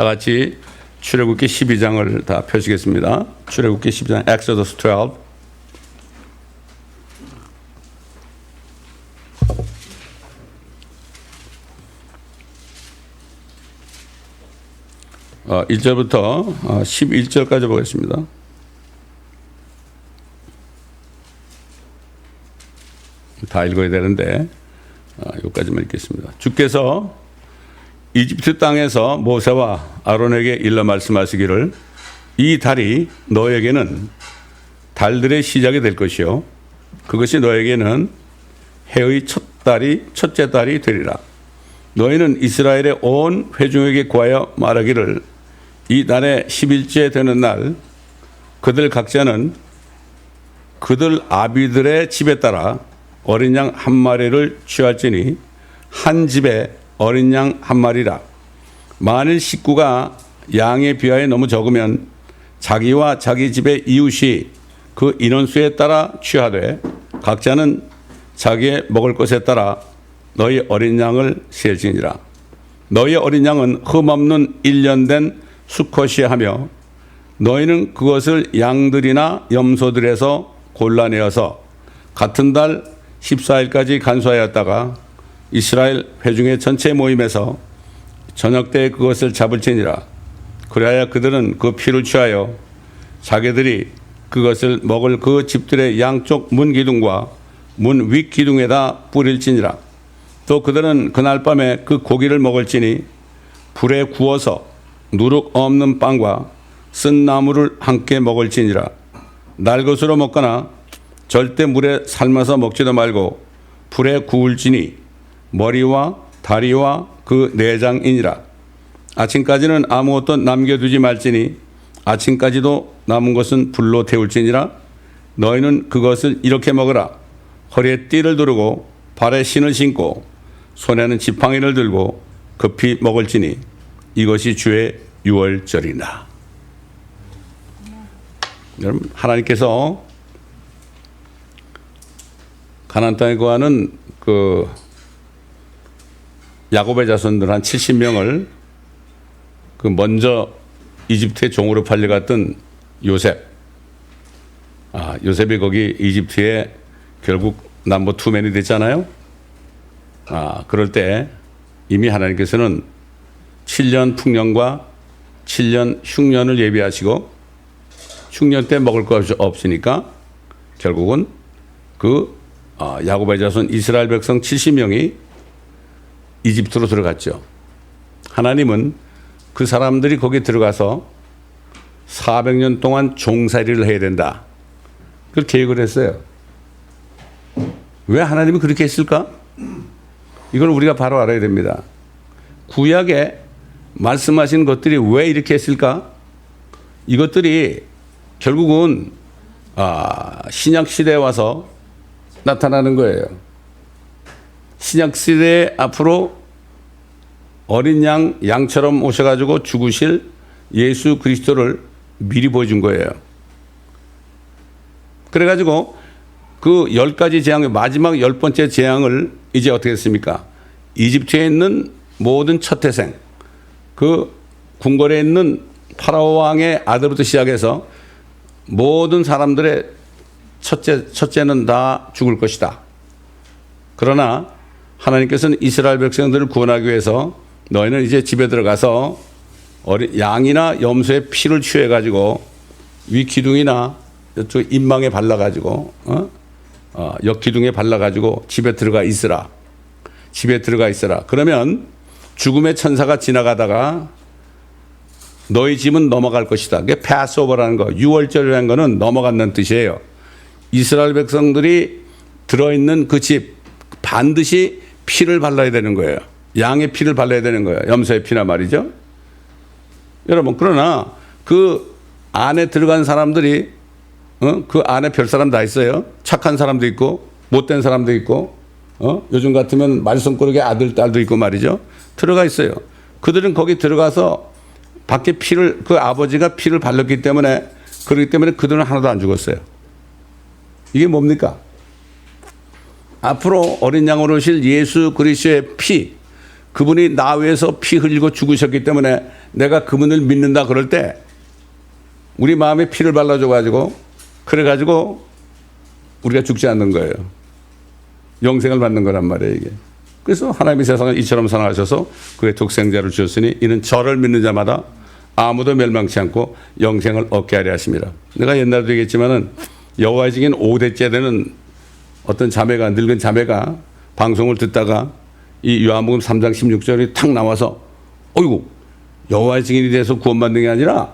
다 같이 출애굽기 12장을 다 펴시겠습니다. 출애굽기 12장, Exodus 12. 어, 1절부터 11절까지 보겠습니다. 다 읽어야 되는데 여기까지만 읽겠습니다. 주께서 이집트 땅에서 모세와 아론에게 일러 말씀하시기를 이 달이 너에게는 달들의 시작이 될 것이요 그것이 너에게는 해의 첫째 달이 되리라. 너희는 이스라엘의 온 회중에게 구하여 말하기를 이 달의 10일째 되는 날 그들 각자는 그들 아비들의 집에 따라 어린 양 한 마리를 취할지니 한 집에 어린 양 한 마리라. 만일 식구가 양에 비하여 너무 적으면 자기와 자기 집의 이웃이 그 인원수에 따라 취하되 각자는 자기의 먹을 것에 따라 너희 어린 양을 세일지니라. 너희 어린 양은 흠없는 1년 된 수컷이야 하며 너희는 그것을 양들이나 염소들에서 골라내어서 같은 달 14일까지 간수하였다가 이스라엘 회중의 전체 모임에서 저녁 때 그것을 잡을지니라. 그리하여 그들은 그 피를 취하여 자기들이 그것을 먹을 그 집들의 양쪽 문 기둥과 문 윗 기둥에다 뿌릴지니라. 또 그들은 그날 밤에 그 고기를 먹을지니 불에 구워서 누룩 없는 빵과 쓴 나물을 함께 먹을지니라. 날 것으로 먹거나 절대 물에 삶아서 먹지도 말고 불에 구울지니 머리와 다리와 그 내장이니라. 아침까지는 아무것도 남겨두지 말지니 아침까지도 남은 것은 불로 태울지니라. 너희는 그것을 이렇게 먹으라. 허리에 띠를 두르고 발에 신을 신고 손에는 지팡이를 들고 급히 먹을지니 이것이 주의 유월절이나. 여러분, 하나님께서 가나안 땅에 거하는 그 야곱의 자손들 한 70명을 그 먼저 이집트의 종으로 팔려갔던 요셉. 요셉이 거기 이집트에 결국 넘버 투맨이 됐잖아요. 그럴 때 이미 하나님께서는 7년 풍년과 7년 흉년을 예비하시고 흉년 때 먹을 것이 없으니까 결국은 그 야곱의 자손 이스라엘 백성 70명이 이집트로 들어갔죠. 하나님은 그 사람들이 거기 들어가서 400년 동안 종살이를 해야 된다. 그걸 계획을 했어요. 왜 하나님이 그렇게 했을까? 이걸 우리가 바로 알아야 됩니다. 구약에 말씀하신 것들이 왜 이렇게 했을까? 이것들이 결국은 신약 시대에 와서 나타나는 거예요. 신약 시대에 앞으로 어린 양처럼 오셔가지고 죽으실 예수 그리스도를 미리 보여준 거예요. 그래가지고 그 10가지 재앙의 마지막 10번째 재앙을 이제 어떻게 했습니까? 이집트에 있는 모든 첫태생, 그 궁궐에 있는 파라오 왕의 아들부터 시작해서 모든 사람들의 첫째는 다 죽을 것이다. 그러나 하나님께서는 이스라엘 백성들을 구원하기 위해서 너희는 이제 집에 들어가서 양이나 염소의 피를 취해가지고 위 기둥이나 이쪽 인망에 발라가지고 옆 기둥에 발라가지고 집에 들어가 있으라. 집에 들어가 있으라. 그러면 죽음의 천사가 지나가다가 너희 집은 넘어갈 것이다. 그게 패스오버라는 거, 유월절이라는 거는 넘어간다는 뜻이에요. 이스라엘 백성들이 들어있는 그 집 반드시 피를 발라야 되는 거예요. 양의 피를 발라야 되는 거예요. 염소의 피나 말이죠. 여러분, 그러나 그 안에 들어간 사람들이 그 안에 별 사람 다 있어요. 착한 사람도 있고 못된 사람도 있고 요즘 같으면 말썽꾸러기 아들 딸도 있고 말이죠. 들어가 있어요. 그들은 거기 들어가서 밖에 피를 그 아버지가 피를 발랐기 때문에 그렇기 때문에 그들은 하나도 안 죽었어요. 이게 뭡니까? 앞으로 어린 양으로 오실 예수 그리스도의 피, 그분이 나 위해서 피 흘리고 죽으셨기 때문에 내가 그분을 믿는다 그럴 때 우리 마음에 피를 발라줘가지고 그래가지고 우리가 죽지 않는 거예요. 영생을 받는 거란 말이에요, 이게. 그래서 하나님이 세상을 이처럼 사랑하셔서 그의 독생자를 주셨으니 이는 저를 믿는 자마다 아무도 멸망치 않고 영생을 얻게 하려 하십니다. 내가 옛날에도 얘기했지만은 여호와의 증인 5대째 되는 어떤 자매가, 늙은 자매가 방송을 듣다가 이 요한복음 3장 16절이 탁 나와서 어이구, 여호와의 증인이 돼서 구원받는 게 아니라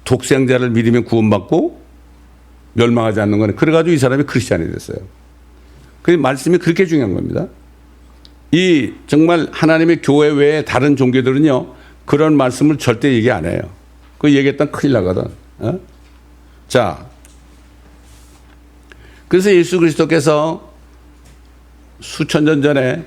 독생자를 믿으면 구원받고 멸망하지 않는 거네. 그래가지고 이 사람이 크리스찬이 됐어요. 그 말씀이 그렇게 중요한 겁니다. 이 정말 하나님의 교회 외에 다른 종교들은요, 그런 말씀을 절대 얘기 안 해요. 그 얘기했다면 큰일 나거든. 어? 자, 그래서 예수 그리스도께서 수천 년 전에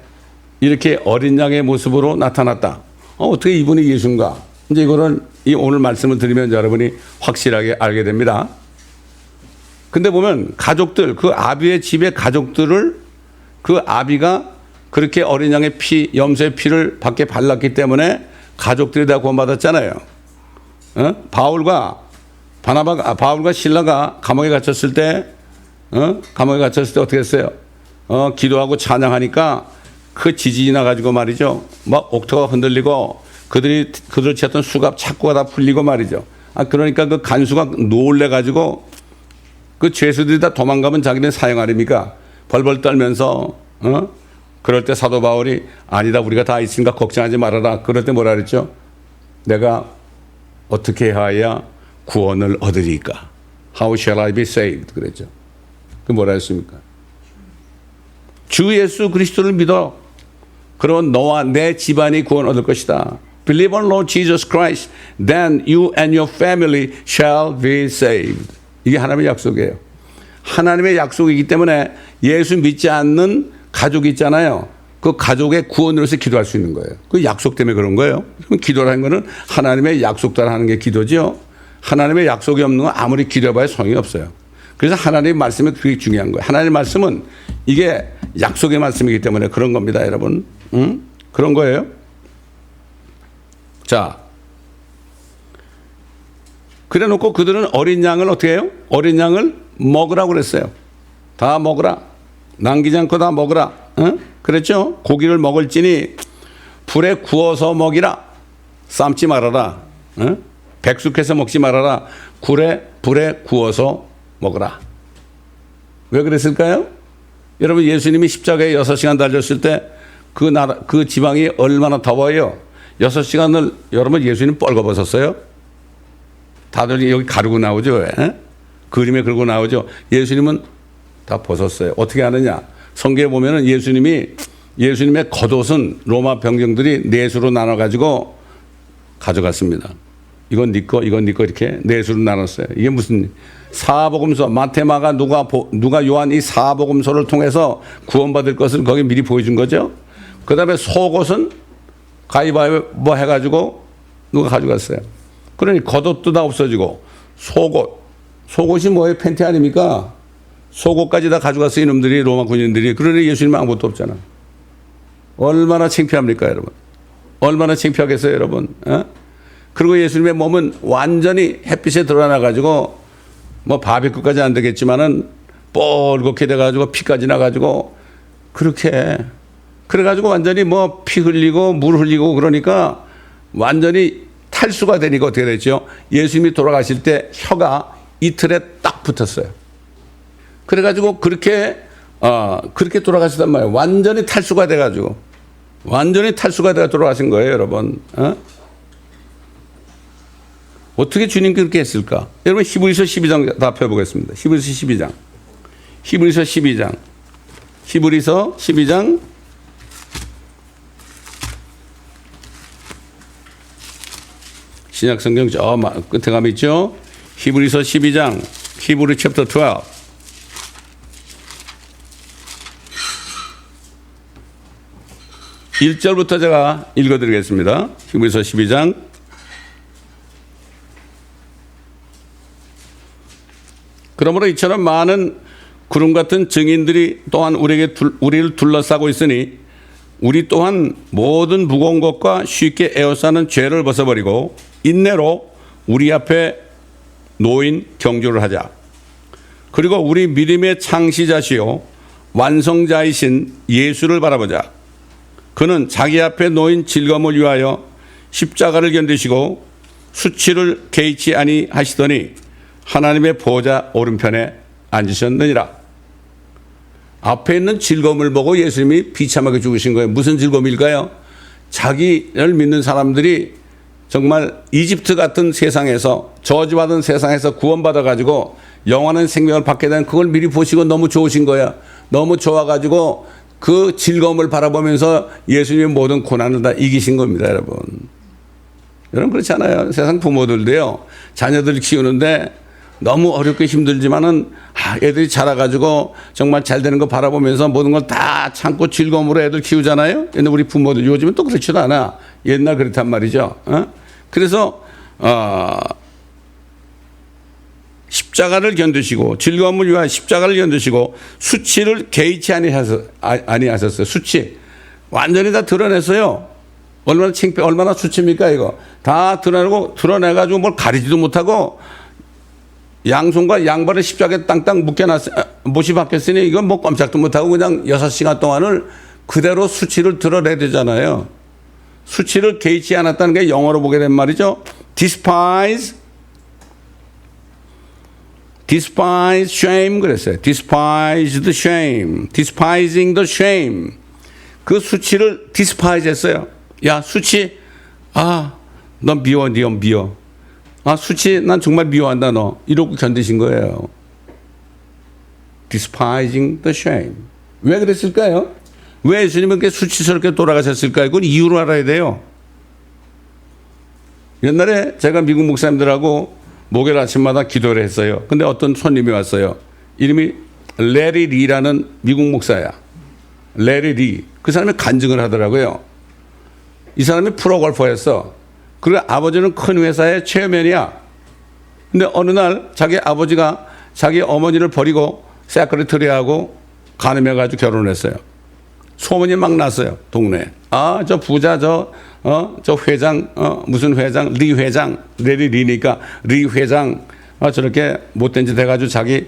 이렇게 어린 양의 모습으로 나타났다. 어떻게 이분이 예수인가? 이제 이거는 이 오늘 말씀을 들으면 여러분이 확실하게 알게 됩니다. 근데 보면 가족들, 그 아비의 집의 가족들을 그 아비가 그렇게 어린 양의 피, 염소의 피를 밖에 발랐기 때문에 가족들이 다 구원받았잖아요. 어? 바울과 실라가 감옥에 갇혔을 때, 어떻게 했어요? 기도하고 찬양하니까 그 지진이 나가지고 말이죠. 막 옥토가 흔들리고 그들을 채웠던 수갑 착고가 다 풀리고 말이죠. 그러니까 그 간수가 놀래가지고 그 죄수들이 다 도망가면 자기는 사형하립니까? 벌벌 떨면서, 그럴 때 사도 바울이 아니다, 우리가 다 있으니까 걱정하지 말아라. 그럴 때 뭐라 그랬죠? 내가 어떻게 해야 구원을 얻으리까? How shall I be saved? 그랬죠. 그 뭐라 했습니까? 주 예수 그리스도를 믿어. 그러면 너와 내 집안이 구원 얻을 것이다. Believe on Lord Jesus Christ, then you and your family shall be saved. 이게 하나님의 약속이에요. 하나님의 약속이기 때문에 예수 믿지 않는 가족이 있잖아요. 그 가족의 구원을 위해서 기도할 수 있는 거예요. 그 약속 때문에 그런 거예요. 그럼 기도라는 거는 하나님의 약속 따라 하는 게 기도지요. 하나님의 약속이 없는 건 아무리 기도해봐야 소용이 없어요. 그래서 하나님의 말씀이 그게 중요한 거예요. 하나님의 말씀은 이게 약속의 말씀이기 때문에 그런 겁니다, 여러분. 그런 거예요. 자, 그래 놓고 그들은 어린 양을 어떻게 해요? 어린 양을 먹으라고 그랬어요. 다 먹으라. 남기지 않고 다 먹으라. 그랬죠? 고기를 먹을지니 불에 구워서 먹이라. 삶지 말아라. 백숙해서 먹지 말아라. 불에 구워서 먹으라. 왜 그랬을까요? 여러분, 예수님이 십자가에 6시간 달렸을 때 그 지방이 얼마나 더워요? 6시간을 여러분 예수님 뻘거벗었어요? 다들 여기 가르고 나오죠. 그림에 그러고 나오죠. 예수님은 다 벗었어요. 어떻게 하느냐? 성경에 보면은 예수님의 겉옷은 로마 병정들이 넷으로 나눠가지고 가져갔습니다. 이건 네 거, 이건 네 거 이렇게 넷으로 나눴어요. 이게 무슨 사복음서, 마태마가 누가 요한 이 사복음서를 통해서 구원받을 것을 거기 미리 보여준 거죠. 그 다음에 속옷은 가위바위보 해가지고 누가 가져갔어요. 그러니 겉옷도 다 없어지고 속옷이 뭐예요? 팬티 아닙니까? 속옷까지 다 가져갔어요, 이놈들이, 로마 군인들이. 그러니 예수님은 아무것도 없잖아. 얼마나 창피합니까, 여러분? 얼마나 창피하겠어요, 여러분? 그리고 예수님의 몸은 완전히 햇빛에 드러나가지고 뭐 바비큐까지 안 되겠지만은 뻘겋게 돼가지고 피까지 나가지고 그래가지고 완전히 뭐 피 흘리고 물 흘리고 그러니까 완전히 탈수가 되니까 어떻게 됐죠? 예수님이 돌아가실 때 혀가 이틀에 딱 붙었어요. 그래가지고 그렇게 돌아가시단 말이에요. 완전히 탈수가 돼가지고 돌아가신 거예요, 여러분. 어떻게 주님 그렇게 했을까? 여러분, 히브리서 12장 다 펴보겠습니다. 히브리서 12장 신약성경 저 끝에 가면 있죠. 히브리서 12장, 히브리 챕터 12. 1절부터 제가 읽어드리겠습니다. 히브리서 12장. 그러므로 이처럼 많은 구름 같은 증인들이 또한 우리를 둘러싸고 있으니 우리 또한 모든 무거운 것과 쉽게 에워싸는 죄를 벗어버리고 인내로 우리 앞에 놓인 경주를 하자. 그리고 우리 믿음의 창시자시요 완성자이신 예수를 바라보자. 그는 자기 앞에 놓인 즐거움을 위하여 십자가를 견디시고 수치를 개의치 아니하시더니 하나님의 보좌 오른편에 앉으셨느니라. 앞에 있는 즐거움을 보고 예수님이 비참하게 죽으신 거예요. 무슨 즐거움일까요? 자기를 믿는 사람들이 정말 이집트 같은 세상에서, 저주받은 세상에서 구원받아가지고 영원한 생명을 받게 된 그걸 미리 보시고 너무 좋으신 거야. 너무 좋아가지고 그 즐거움을 바라보면서 예수님의 모든 고난을 다 이기신 겁니다, 여러분. 여러분 그렇지 않아요? 세상 부모들도요, 자녀들 키우는데 너무 어렵게 힘들지만은 애들이 자라가지고 정말 잘 되는 거 바라보면서 모든 걸 다 참고 즐거움으로 애들 키우잖아요. 근데 우리 부모들 요즘은 또 그렇지도 않아. 옛날 그렇단 말이죠. 그래서 십자가를 견디시고 즐거움을 위하여 십자가를 견디시고 수치를 개의치 아니하셨어요. 수치 완전히 다 드러냈어요. 얼마나 창피해, 얼마나 수치입니까 이거. 다 드러내가지고 뭘 가리지도 못하고 양손과 양발을 십자가에 땅땅 못이 박혔으니 이건 뭐 꼼짝도 못하고 그냥 6시간 동안을 그대로 수치를 드러내야 되잖아요. 수치를 개의치 않았다는 게 영어로 보게 된 말이죠. despise shame 그랬어요. despised shame, despising the shame. 그 수치를 despise 했어요. 야 수치, 넌 미워, 니 미워. 수치, 난 정말 미워한다, 너. 이러고 견디신 거예요. despising the shame. 왜 그랬을까요? 왜 예수님은 그렇게 수치스럽게 돌아가셨을까요? 그건 이유를 알아야 돼요. 옛날에 제가 미국 목사님들하고 목요일 아침마다 기도를 했어요. 근데 어떤 손님이 왔어요. 이름이 레리 리라는 미국 목사야. 레리 리. 그 사람이 간증을 하더라고요. 이 사람이 프로골퍼였어. 그리고 아버지는 큰 회사의 체어맨이야. 근데 어느 날 자기 아버지가 자기 어머니를 버리고 세크리터리하고 가늠해가지고 결혼했어요. 소문이 막 났어요, 동네에. 저 부자, 저 회장, 무슨 회장, 리 회장, 레리 리니까 리 회장, 저렇게 못된 짓 해가지고 자기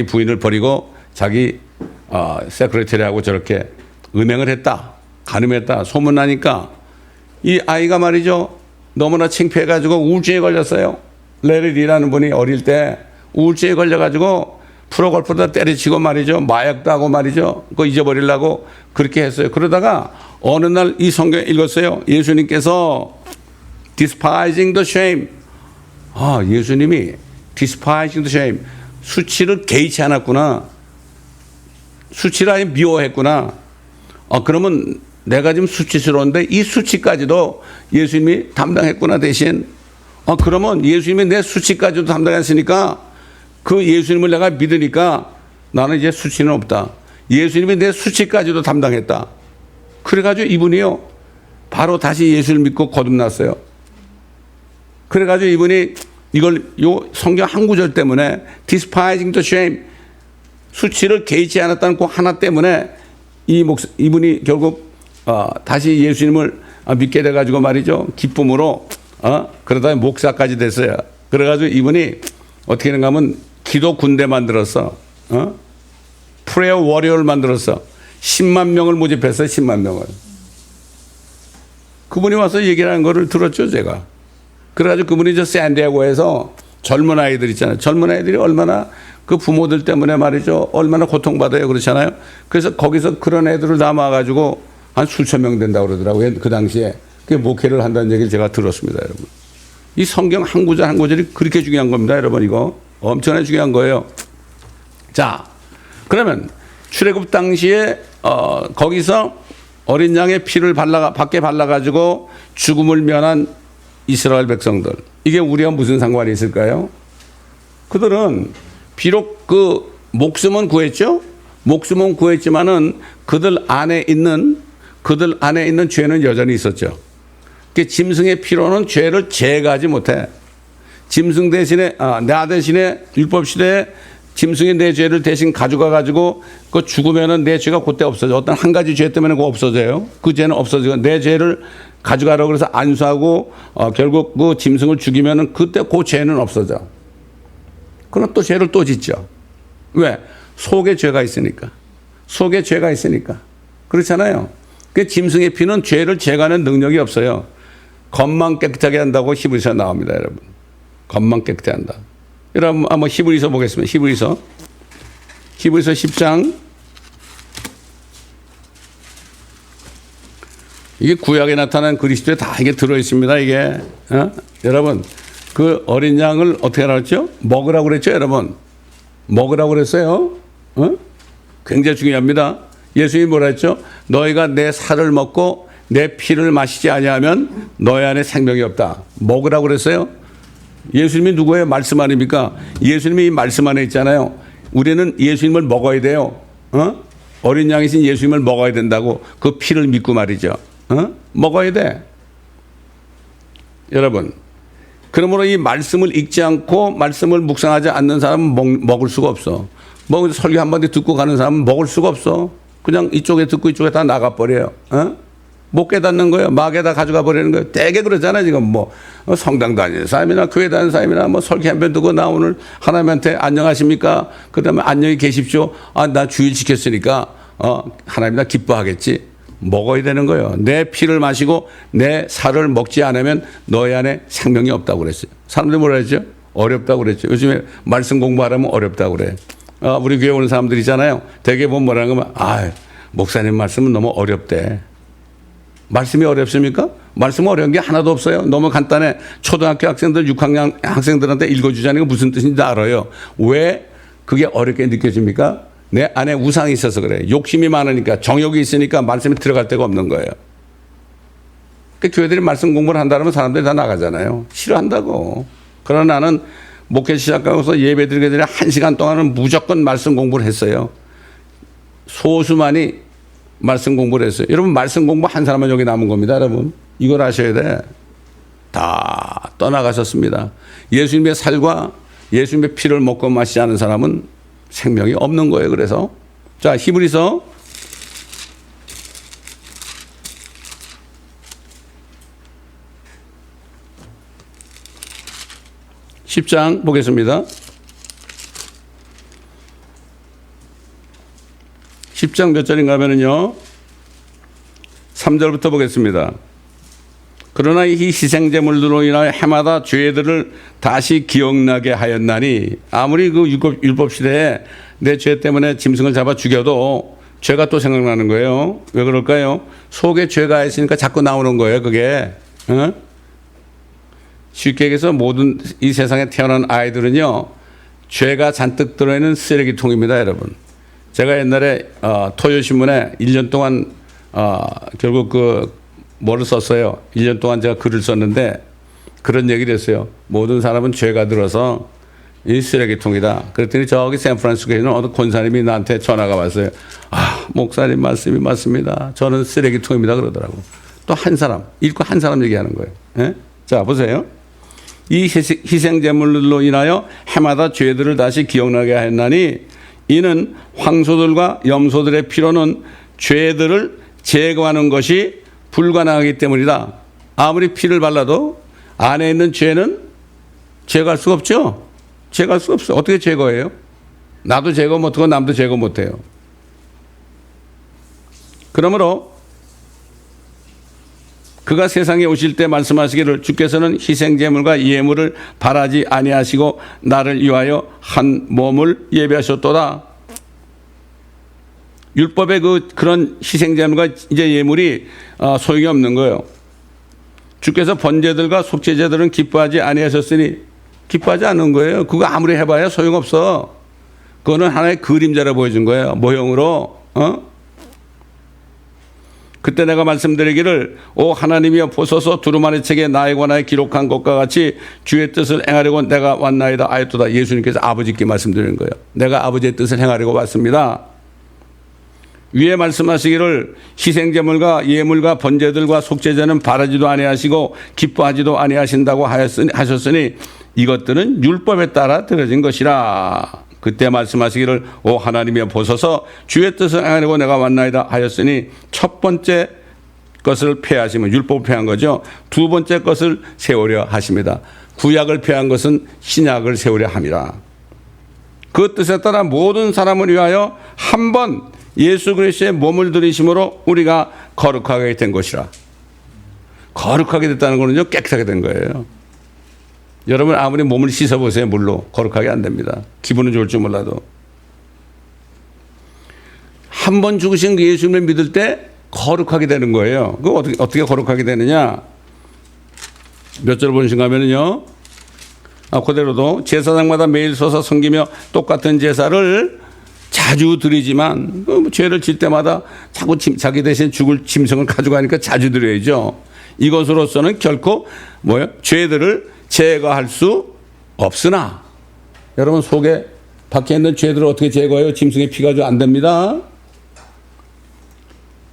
부인을 버리고 자기 세크리터리하고 저렇게 음행을 했다, 가늠했다, 소문나니까 이 아이가 말이죠, 너무나 창피해가지고 우울증에 걸렸어요. 레리 리라는 분이 어릴 때 우울증에 걸려가지고 프로골프도 때려치고 말이죠. 마약도 하고 말이죠. 그거 잊어버리려고 그렇게 했어요. 그러다가 어느 날 이 성경 읽었어요. 예수님께서 despising the shame. 예수님이 despising the shame. 수치를 개의치 않았구나. 수치를 아예 미워했구나. 그러면 내가 지금 수치스러운데 이 수치까지도 예수님이 담당했구나 대신. 그러면 예수님이 내 수치까지도 담당했으니까 그 예수님을 내가 믿으니까 나는 이제 수치는 없다. 예수님이 내 수치까지도 담당했다. 그래가지고 이분이요, 바로 다시 예수를 믿고 거듭났어요. 그래가지고 이분이 요 성경 한 구절 때문에 despising the shame, 수치를 개의치 않았다는 그 하나 때문에 이분이 결국 다시 예수님을 믿게 돼가지고 말이죠, 기쁨으로 그러다 목사까지 됐어요. 그래가지고 이분이 어떻게 하는가 하면 기도 군대 만들었어. 프레어 워리어를 만들었어. 10만 명을 모집했어요. 10만 명을. 그분이 와서 얘기를 하는 거를 들었죠, 제가. 그래가지고 그분이 저 샌디에고에서 젊은 아이들 있잖아요. 젊은 아이들이 얼마나 그 부모들 때문에 말이죠, 얼마나 고통받아요. 그렇잖아요. 그래서 거기서 그런 애들을 남아가지고 한 수천 명 된다고 그러더라고요. 그 당시에. 그게 목회를 한다는 얘기를 제가 들었습니다, 여러분. 이 성경 한 구절 한 구절이 그렇게 중요한 겁니다, 여러분. 이거 엄청나게 중요한 거예요. 자, 그러면 출애굽 당시에 거기서 어린 양의 피를 밖에 발라가지고 죽음을 면한 이스라엘 백성들, 이게 우리와 무슨 상관이 있을까요? 그들은 비록 그 목숨은 구했죠. 목숨은 구했지만은 그들 안에 있는 죄는 여전히 있었죠. 짐승의 피로는 죄를 제거하지 못해. 짐승 대신에 나 대신에 율법 시대에 짐승이 내 죄를 대신 가져가 가지고 그 죽으면은 내 죄가 그때 없어져. 어떤 한 가지 죄 때문에 그거 없어져요. 그 죄는 없어지고 내 죄를 가져가라고 그래서 안수하고 결국 그 짐승을 죽이면은 그때 그 죄는 없어져. 그럼 또 죄를 또 짓죠. 왜? 속에 죄가 있으니까. 속에 죄가 있으니까. 그렇잖아요. 그 짐승의 피는 죄를 제거하는 능력이 없어요. 겉만 깨끗하게 한다고 히브리서 나옵니다, 여러분. 겉만 깨끗하게 한다. 여러분 한번 히브리서 보겠습니다. 히브리서 10장. 이게 구약에 나타난 그리스도에 다 이게 들어 있습니다. 이게 여러분 그 어린 양을 어떻게 알았죠? 먹으라고 그랬죠, 여러분. 먹으라고 그랬어요. 굉장히 중요합니다. 예수님이 뭐라 했죠? 너희가 내 살을 먹고 내 피를 마시지 아니하면 너희 안에 생명이 없다. 먹으라고 그랬어요. 예수님이 누구예요? 말씀 아닙니까? 예수님이 이 말씀 안에 있잖아요. 우리는 예수님을 먹어야 돼요. 어린 양이신 예수님을 먹어야 된다고. 그 피를 믿고 말이죠. 먹어야 돼. 여러분, 그러므로 이 말씀을 읽지 않고 말씀을 묵상하지 않는 사람은 먹을 수가 없어. 뭐 설교 한마디 듣고 가는 사람은 먹을 수가 없어. 그냥 이쪽에 듣고 이쪽에 다 나가버려요. 못 깨닫는 거예요. 막에다 가져가 버리는 거예요. 되게 그러잖아요. 지금 뭐 성당 다니는 사람이나 교회 다니는 사람이나 뭐 설교 한 번 듣고 나 오늘 하나님한테 안녕하십니까? 그 다음에 안녕히 계십시오. 나 주일 지켰으니까 하나님 나 기뻐하겠지. 먹어야 되는 거예요. 내 피를 마시고 내 살을 먹지 않으면 너희 안에 생명이 없다고 그랬어요. 사람들이 뭐라 했죠? 어렵다고 그랬죠. 요즘에 말씀 공부하려면 어렵다고 그래. 우리 교회 오는 사람들 있잖아요. 대개 보면 뭐라는 거면 목사님 말씀은 너무 어렵대. 말씀이 어렵습니까? 말씀 어려운 게 하나도 없어요. 너무 간단해. 초등학교 학생들, 6학년 학생들한테 읽어주자는 게 무슨 뜻인지 알아요. 왜 그게 어렵게 느껴집니까? 내 안에 우상이 있어서 그래. 욕심이 많으니까, 정욕이 있으니까 말씀이 들어갈 데가 없는 거예요. 그러니까 교회들이 말씀 공부를 한다면 사람들이 다 나가잖아요. 싫어한다고. 그러나 나는 목회 시작하고서 예배 드리게 되면 1시간 동안은 무조건 말씀 공부를 했어요. 소수만이 말씀 공부를 했어요. 여러분 말씀 공부 한 사람은 여기 남은 겁니다. 여러분 이걸 아셔야 돼. 다 떠나가셨습니다. 예수님의 살과 예수님의 피를 먹고 마시지 않은 사람은 생명이 없는 거예요. 그래서 자 히브리서 10장 보겠습니다. 10장 몇 절인가 하면은요. 3절부터 보겠습니다. 그러나 이 희생제물들로 인하여 해마다 죄들을 다시 기억나게 하였나니 아무리 그 율법 시대에 내 죄 때문에 짐승을 잡아 죽여도 죄가 또 생각나는 거예요. 왜 그럴까요? 속에 죄가 있으니까 자꾸 나오는 거예요. 그게. 쉽게 얘기해서 모든 이 세상에 태어난 아이들은요. 죄가 잔뜩 들어있는 쓰레기통입니다. 여러분. 제가 옛날에 토요신문에 1년 동안 결국 뭐를 썼어요. 1년 동안 제가 글을 썼는데 그런 얘기를 했어요. 모든 사람은 죄가 들어서 이 쓰레기통이다. 그랬더니 저기 샌프란시스코에 있는 어느 권사님이 나한테 전화가 왔어요. 목사님 말씀이 맞습니다. 저는 쓰레기통입니다. 그러더라고. 또 한 사람, 읽고 한 사람 얘기하는 거예요. 예? 자, 보세요. 이 희생제물로 인하여 해마다 죄들을 다시 기억나게 하였나니 이는 황소들과 염소들의 피로는 죄들을 제거하는 것이 불가능하기 때문이다. 아무리 피를 발라도 안에 있는 죄는 제거할 수가 없죠. 제거할 수가 없어요. 어떻게 제거해요? 나도 제거 못하고 남도 제거 못해요. 그러므로 그가 세상에 오실 때 말씀하시기를 주께서는 희생제물과 예물을 바라지 아니하시고 나를 위하여 한 몸을 예비하셨도다. 율법의 그런 희생제물과 이제 예물이 소용이 없는 거예요. 주께서 번제들과 속죄제들은 기뻐하지 아니하셨으니 기뻐하지 않는 거예요. 그거 아무리 해봐야 소용없어. 그거는 하나의 그림자로 보여준 거예요. 모형으로. 그때 내가 말씀드리기를 오 하나님이여 보소서 두루마리 책에 나에 관하여 기록한 것과 같이 주의 뜻을 행하려고 내가 왔나이다 하였도다. 예수님께서 아버지께 말씀드리는 거예요. 내가 아버지의 뜻을 행하려고 왔습니다. 위에 말씀하시기를 희생제물과 예물과 번제들과 속죄제는 바라지도 아니하시고 기뻐하지도 아니하신다고 하셨으니 이것들은 율법에 따라 드려진 것이라. 그때 말씀하시기를 오 하나님이여 보소서 주의 뜻을 행하려고 내가 왔나이다 하였으니 첫 번째 것을 폐하시면 율법을 폐한 거죠. 두 번째 것을 세우려 하십니다. 구약을 폐한 것은 신약을 세우려 함이라. 그 뜻에 따라 모든 사람을 위하여 한 번 예수 그리스도의 몸을 들이심으로 우리가 거룩하게 된 것이라. 거룩하게 됐다는 거는요, 깨끗하게 된 거예요. 여러분 아무리 몸을 씻어보세요. 물로 거룩하게 안 됩니다. 기분은 좋을 줄 몰라도. 한 번 죽으신 그 예수님을 믿을 때 거룩하게 되는 거예요. 그 어떻게 거룩하게 되느냐? 몇 절 보신가 하면요. 그대로도 제사장마다 매일 서서 섬기며 똑같은 제사를 자주 드리지만 죄를 질 때마다 자꾸 자기 대신 죽을 짐승을 가져가니까 자주 드려야죠. 이것으로서는 결코 죄들을 제거할 수 없으나 여러분 속에 박혀 있는 죄들을 어떻게 제거해요? 짐승의 피가 안 됩니다.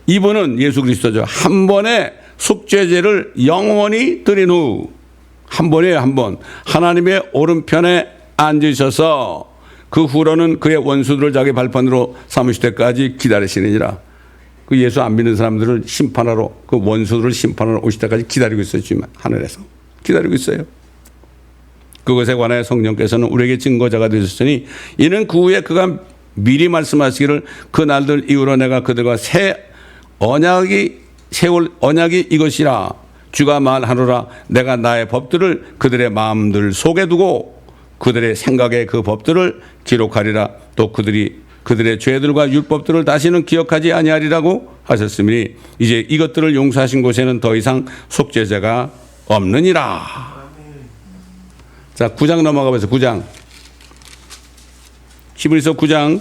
이분은 예수 그리스도죠. 한 번에 속죄제를 영원히 드린 후 한 번이에요. 한 번. 하나님의 오른편에 앉으셔서 그 후로는 그의 원수들을 자기 발판으로 삼으실 때까지 기다리시느니라. 그 예수 안 믿는 사람들을 심판하러 그 원수들을 심판하러 오실 때까지 기다리고 있어요. 지금 하늘에서. 기다리고 있어요. 그것에 관하여 성령께서는 우리에게 증거자가 되셨으니 이는 그 후에 그가 미리 말씀하시기를 그 날들 이후로 내가 그들과 새 언약이 세울 언약이 이것이라 주가 말하노라 내가 나의 법들을 그들의 마음들 속에 두고 그들의 생각에 그 법들을 기록하리라 또 그들의 죄들과 율법들을 다시는 기억하지 아니하리라고 하셨으니 이제 이것들을 용서하신 곳에는 더 이상 속죄제가 없느니라. 자, 9장 넘어가 보세요. 9장. 히브리서 9장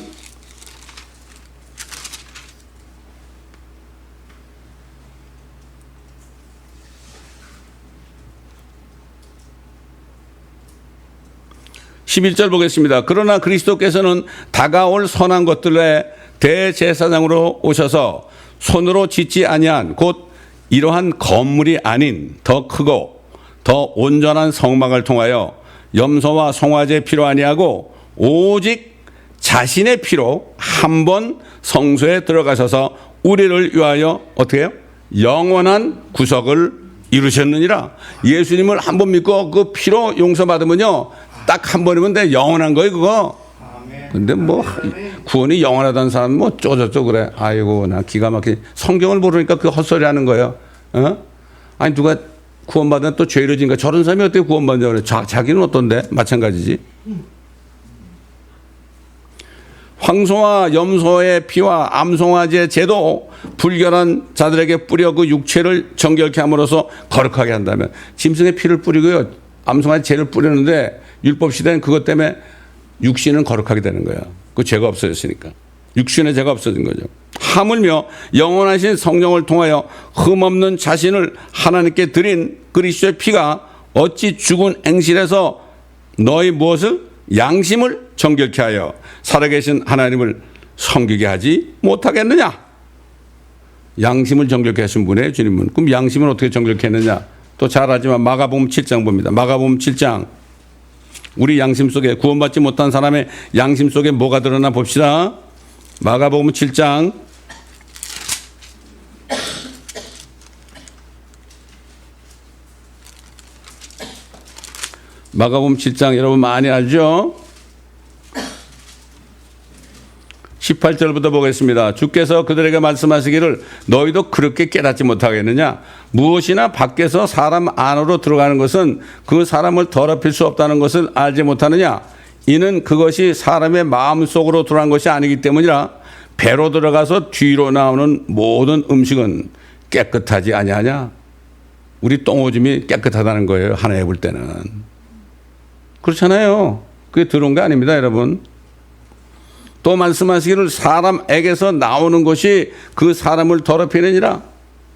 11절 보겠습니다. 그러나 그리스도께서는 다가올 선한 것들의 대제사장으로 오셔서 손으로 짓지 아니한 곧 이러한 건물이 아닌 더 크고 더 온전한 성막을 통하여 염소와 송아지의 피로 아니하고 오직 자신의 피로 한 번 성소에 들어가셔서 우리를 위하여 어떻게 해요? 영원한 구속을 이루셨느니라. 예수님을 한 번 믿고 그 피로 용서받으면요 딱 한 번이면 돼. 영원한 거예요 그거. 근데 구원이 영원하다는 사람은 쪼저쪼 그래. 아이고 나 기가 막히게 성경을 모르니까 그 헛소리 하는 거예요. 아니 누가 구원받으면 또 죄를 진가 저런 사람이 어떻게 구원받냐고 그래. 자기는 어떤데? 마찬가지지. 황소와 염소의 피와 암송아지의 제도 불결한 자들에게 뿌려 그 육체를 정결케 함으로써 거룩하게 한다면 짐승의 피를 뿌리고요 암송아지 제를 뿌리는데 율법 시대는 그것 때문에 육신은 거룩하게 되는 거야. 그 죄가 없어졌으니까. 육신의 죄가 없어진 거죠. 하물며 영원하신 성령을 통하여 흠없는 자신을 하나님께 드린 그리스도의 피가 어찌 죽은 앵실에서 너희 무엇을? 양심을 정결케 하여 살아계신 하나님을 섬기게 하지 못하겠느냐? 양심을 정결케 하신 분의 주님은. 그럼 양심을 어떻게 정결케 했느냐? 또 잘 알지만 마가복음 7장 봅니다. 마가복음 7장. 우리 양심 속에 구원받지 못한 사람의 양심 속에 뭐가 드러나 봅시다. 마가복음 7장 마가복음 7장 여러분 많이 알죠? 18절부터 보겠습니다. 주께서 그들에게 말씀하시기를 너희도 그렇게 깨닫지 못하겠느냐? 무엇이나 밖에서 사람 안으로 들어가는 것은 그 사람을 더럽힐 수 없다는 것을 알지 못하느냐? 이는 그것이 사람의 마음속으로 들어간 것이 아니기 때문이라. 배로 들어가서 뒤로 나오는 모든 음식은 깨끗하지 아니하냐? 우리 똥오줌이 깨끗하다는 거예요. 하나에 볼 때는. 그렇잖아요. 그게 들어온 게 아닙니다, 여러분. 또 말씀하시기를 사람에게서 나오는 것이 그 사람을 더럽히느니라.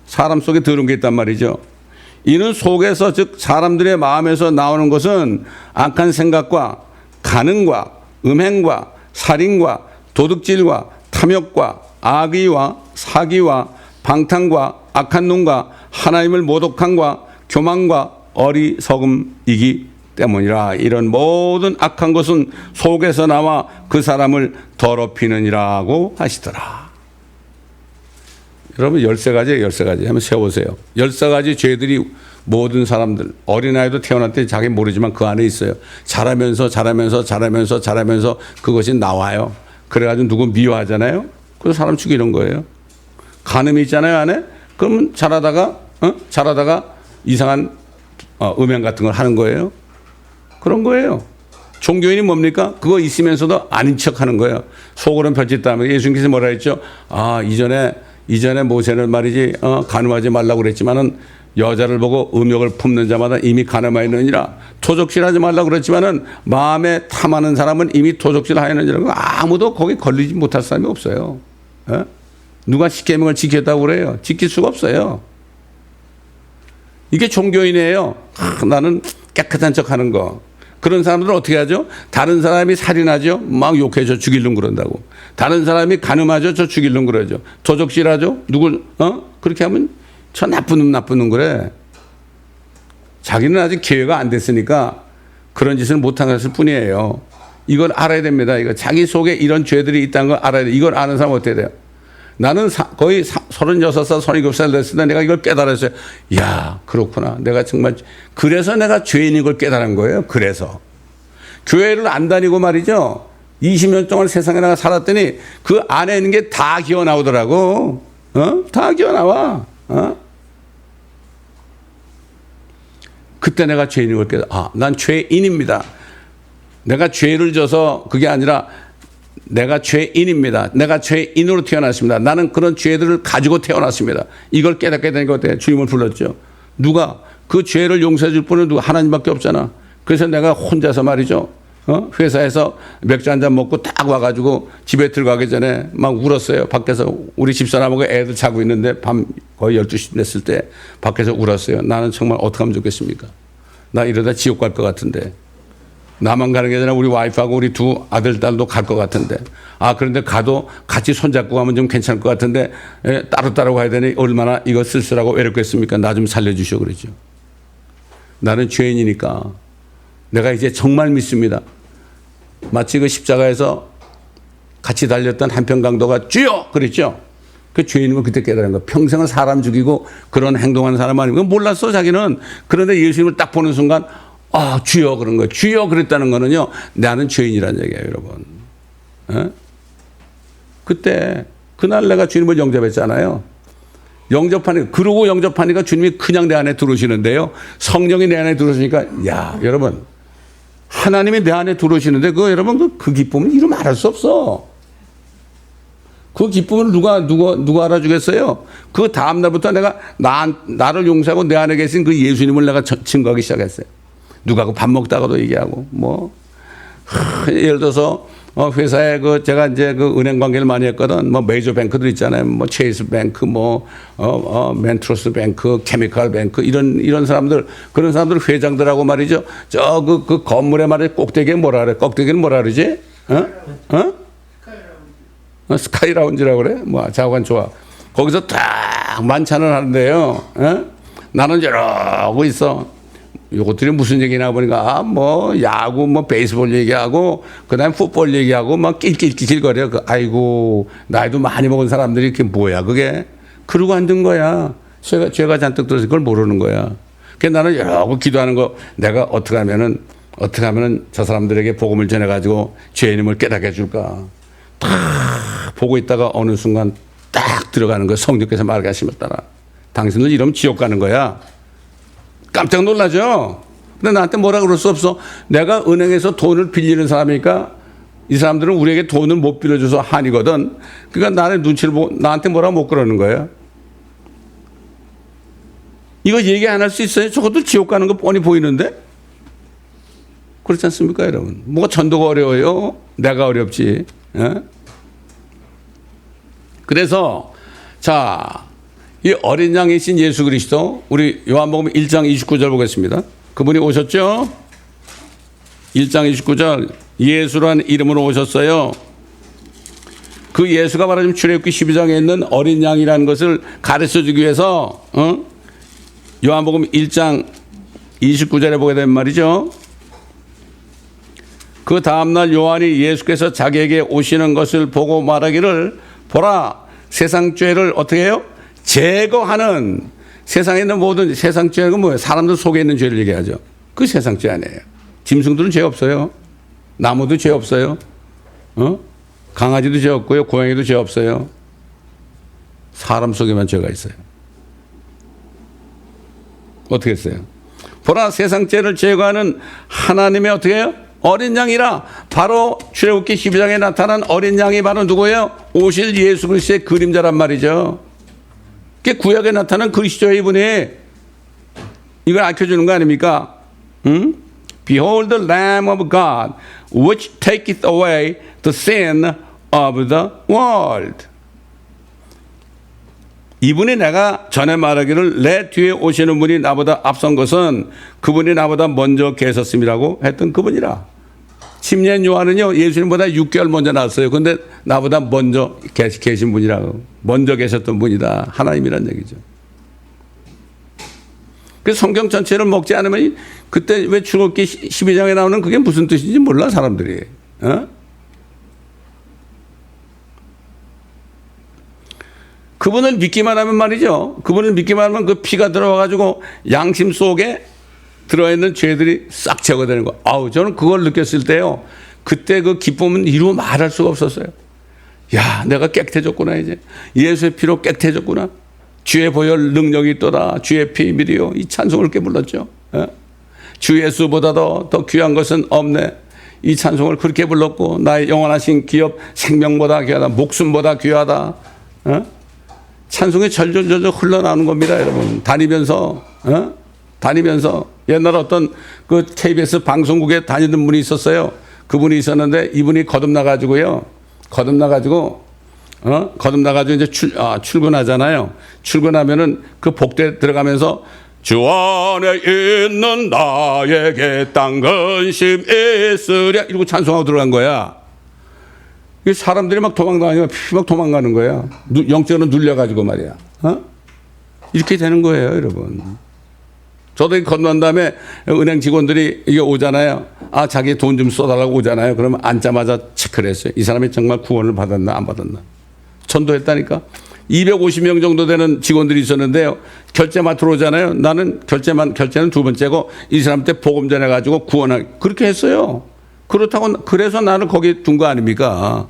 사람 속에 들어온 게 있단 말이죠. 이는 속에서 즉 사람들의 마음에서 나오는 것은 악한 생각과 간음과 음행과 살인과 도둑질과 탐욕과 악의와 사기와 방탕과 악한 놈과 하나님을 모독함과 교만과 어리석음이기 때문이라. 이런 모든 악한 것은 속에서 나와 그 사람을 더럽히느니라고 하시더라. 여러분 13가지예요. 13가지. 한번 세워보세요. 13가지 죄들이 모든 사람들, 어린아이도 태어날 때 자기 모르지만 그 안에 있어요. 자라면서 그것이 나와요. 그래가지고 누구 미워하잖아요. 그래서 사람 죽이는 거예요. 간음이 있잖아요, 안에. 그러면 자라다가 이상한 음행 같은 걸 하는 거예요. 그런 거예요. 종교인이 뭡니까? 그거 있으면서도 아닌 척 하는 거예요. 속으로는 별짓다면 예수님께서 뭐라 했죠? 이전에 모세는 말이지, 간음하지 말라고 그랬지만은 여자를 보고 음욕을 품는 자마다 이미 간음하였느니라. 도적질하지 말라고 그랬지만은 마음에 탐하는 사람은 이미 도적질하였느니라. 아무도 거기 걸리지 못할 사람이 없어요. 누가 십계명을 지켰다고 그래요? 지킬 수가 없어요. 이게 종교인이에요. 나는 깨끗한 척 하는 거. 그런 사람들은 어떻게 하죠? 다른 사람이 살인하죠? 막 욕해줘 죽이려고 그런다고. 다른 사람이 간음하죠? 저 죽이려고 그러죠. 도적질하죠? 그렇게 하면 저 나쁜 놈 그래. 자기는 아직 기회가 안 됐으니까 그런 짓을 못한 것일 뿐이에요. 이걸 알아야 됩니다. 이거 자기 속에 이런 죄들이 있다는 걸 알아야 돼. 이걸 아는 사람은 어떻게 돼요? 나는 거의 36살, 37살 됐을 때 내가 이걸 깨달았어요. 야, 그렇구나. 내가 정말, 그래서 내가 죄인인 걸 깨달은 거예요. 그래서. 교회를 안 다니고 말이죠. 20년 동안 세상에 나가 살았더니 그 안에 있는 게 다 기어 나오더라고. 다 기어 나와. 그때 내가 죄인인 걸 깨달아. 난 죄인입니다. 내가 죄를 져서 그게 아니라 내가 죄인입니다. 내가 죄인으로 태어났습니다. 나는 그런 죄들을 가지고 태어났습니다. 이걸 깨닫게 되니까 어때요? 주님을 불렀죠. 누가 그 죄를 용서해 줄 분은 누가? 하나님밖에 없잖아. 그래서 내가 혼자서 말이죠. 회사에서 맥주 한잔 먹고 딱 와가지고 집에 들어가기 전에 막 울었어요. 밖에서 우리 집사람하고 애들 자고 있는데 밤 거의 12시 됐을 때 밖에서 울었어요. 나는 정말 어떻게 하면 좋겠습니까? 나 이러다 지옥 갈 것 같은데. 나만 가는 게 아니라 우리 와이프하고 우리 두 아들, 딸도 갈 것 같은데. 그런데 가도 같이 손잡고 가면 좀 괜찮을 것 같은데, 따로 가야 되니 얼마나 이거 쓸쓸하고 외롭겠습니까? 나 좀 살려주시오. 그러죠. 나는 죄인이니까 내가 이제 정말 믿습니다. 마치 그 십자가에서 같이 달렸던 한평강도가 주여! 그랬죠. 그 죄인인 걸 그때 깨달은 거야. 평생을 사람 죽이고 그런 행동하는 사람 아니고 몰랐어, 자기는. 그런데 예수님을 딱 보는 순간 주여 그런 거예요. 주여 그랬다는 거는요, 나는 죄인이라는 얘기예요, 여러분. 그때, 그날 내가 주님을 영접했잖아요. 그러고 영접하니까 주님이 그냥 내 안에 들어오시는데요. 성령이 내 안에 들어오시니까, 야, 여러분. 하나님이 내 안에 들어오시는데, 여러분, 그 기쁨은 이루 말할 수 없어. 그 기쁨을 누가 알아주겠어요? 그 다음날부터 내가 나를 용서하고 내 안에 계신 그 예수님을 내가 증거하기 시작했어요. 누가 밥 먹다가도 얘기하고, 예를 들어서, 회사에 제가 이제 은행 관계를 많이 했거든. 메이저 뱅크들 있잖아요. 체이스 뱅크, 멘트로스 뱅크, 케미칼 뱅크, 이런 사람들, 그런 사람들 회장들하고 말이죠. 그 건물에 말이죠. 꼭대기에 뭐라 그래? 꼭대기는 뭐라 그러지? 스카이 라운지라고 그래? 자관 좋아. 거기서 딱 만찬을 하는데요. 나는 이러고 있어. 요것들이 무슨 얘기나 보니까 야구 베이스볼 얘기하고 그다음에 풋볼 얘기하고 막 낄낄낄거려. 아이고 나이도 많이 먹은 사람들이 그게 뭐야 그게. 그러고 앉은 거야. 죄가 잔뜩 들어서 그걸 모르는 거야. 그래서 나는 여러 기도하는 거 내가 어떻게 하면은 저 사람들에게 복음을 전해가지고 죄인임을 깨닫게 해줄까. 딱 보고 있다가 어느 순간 딱 들어가는 거야. 성령께서 말하시면 당신들 이러면 지옥 가는 거야. 깜짝 놀라죠? 근데 나한테 뭐라 그럴 수 없어. 내가 은행에서 돈을 빌리는 사람이니까 이 사람들은 우리에게 돈을 못 빌려줘서 한이거든. 그러니까 나의 눈치를 보고 나한테 뭐라 못 그러는 거야. 이거 얘기 안 할 수 있어요? 저것도 지옥 가는 거 뻔히 보이는데? 그렇지 않습니까, 여러분? 뭐가 전도가 어려워요? 내가 어렵지. 그래서, 이 어린 양이신 예수 그리스도, 우리 요한복음 1장 29절 보겠습니다. 그분이 오셨죠? 1장 29절, 예수라는 이름으로 오셨어요. 그 예수가 말하자면 출애굽기 12장에 있는 어린 양이라는 것을 가르쳐 주기 위해서, 요한복음 1장 29절에 보게 되면 말이죠. 그 다음날 요한이 예수께서 자기에게 오시는 것을 보고 말하기를 보라 세상 죄를 어떻게 해요? 제거하는 세상에 있는 모든 세상 죄가 뭐예요? 사람들 속에 있는 죄를 얘기하죠. 그 세상 죄 아니에요. 짐승들은 죄 없어요. 나무도 죄 없어요. 강아지도 죄 없고요. 고양이도 죄 없어요. 사람 속에만 죄가 있어요. 어떻게 했어요? 보라 세상 죄를 제거하는 하나님의 어떻게 해요? 어린 양이라 바로 출애굽기 12장에 나타난 어린 양이 바로 누구예요? 오실 예수 그리스도의 그림자란 말이죠. 그게 구약에 나타난 그리스도의 이분이 이걸 알려주는 거 아닙니까? Behold the Lamb of God which taketh away the sin of the world. 이분이 내가 전에 말하기를 내 뒤에 오시는 분이 나보다 앞선 것은 그분이 나보다 먼저 계셨음이라고 했던 그분이라. 침례 요한은요 예수님보다 6개월 먼저 나왔어요. 그런데 나보다 먼저 계신 분이라고. 먼저 계셨던 분이다. 하나님이란 얘기죠. 그래서 성경 전체를 먹지 않으면 그때 왜 출애굽기 12장에 나오는 그게 무슨 뜻인지 몰라 사람들이. 그분을 믿기만 하면 말이죠. 그분을 믿기만 하면 그 피가 들어와가지고 양심 속에 들어있는 죄들이 싹 제거되는 거. 아우, 저는 그걸 느꼈을 때요. 그때 그 기쁨은 이루 말할 수가 없었어요. 야, 내가 깨끗해졌구나, 이제. 예수의 피로 깨끗해졌구나. 주의 보혈 능력이 있도다. 주의 피 미리요. 이 찬송을 이렇게 불렀죠. 주 예수보다도 더 귀한 것은 없네. 이 찬송을 그렇게 불렀고, 나의 영원하신 기업 생명보다 귀하다. 목숨보다 귀하다. 찬송이 절절절절 흘러나오는 겁니다, 여러분. 다니면서 옛날 어떤 그 KBS 방송국에 다니던 분이 있었어요. 그분이 있었는데 이분이 거듭나가지고요. 거듭나가지고 이제 출근하잖아요. 출근하면은 그 복도에 들어가면서 주 안에 있는 나에게 딴 근심 있으랴 이러고 찬송하고 들어간 거야. 사람들이 막 도망다니고 막 도망가는 거야. 영적으로 눌려가지고 말이야. 이렇게 되는 거예요, 여러분. 저도 건너난 다음에 은행 직원들이 이게 오잖아요. 아, 자기 돈 좀 써달라고 오잖아요. 그러면 앉자마자 체크를 했어요. 이 사람이 정말 구원을 받았나 안 받았나. 전도했다니까. 250명 정도 되는 직원들이 있었는데요. 결제만 들어오잖아요. 나는 결제는 두 번째고 이 사람한테 복음 전해가지고 구원하기. 그렇게 했어요. 그렇다고, 그래서 나는 거기 둔 거 아닙니까?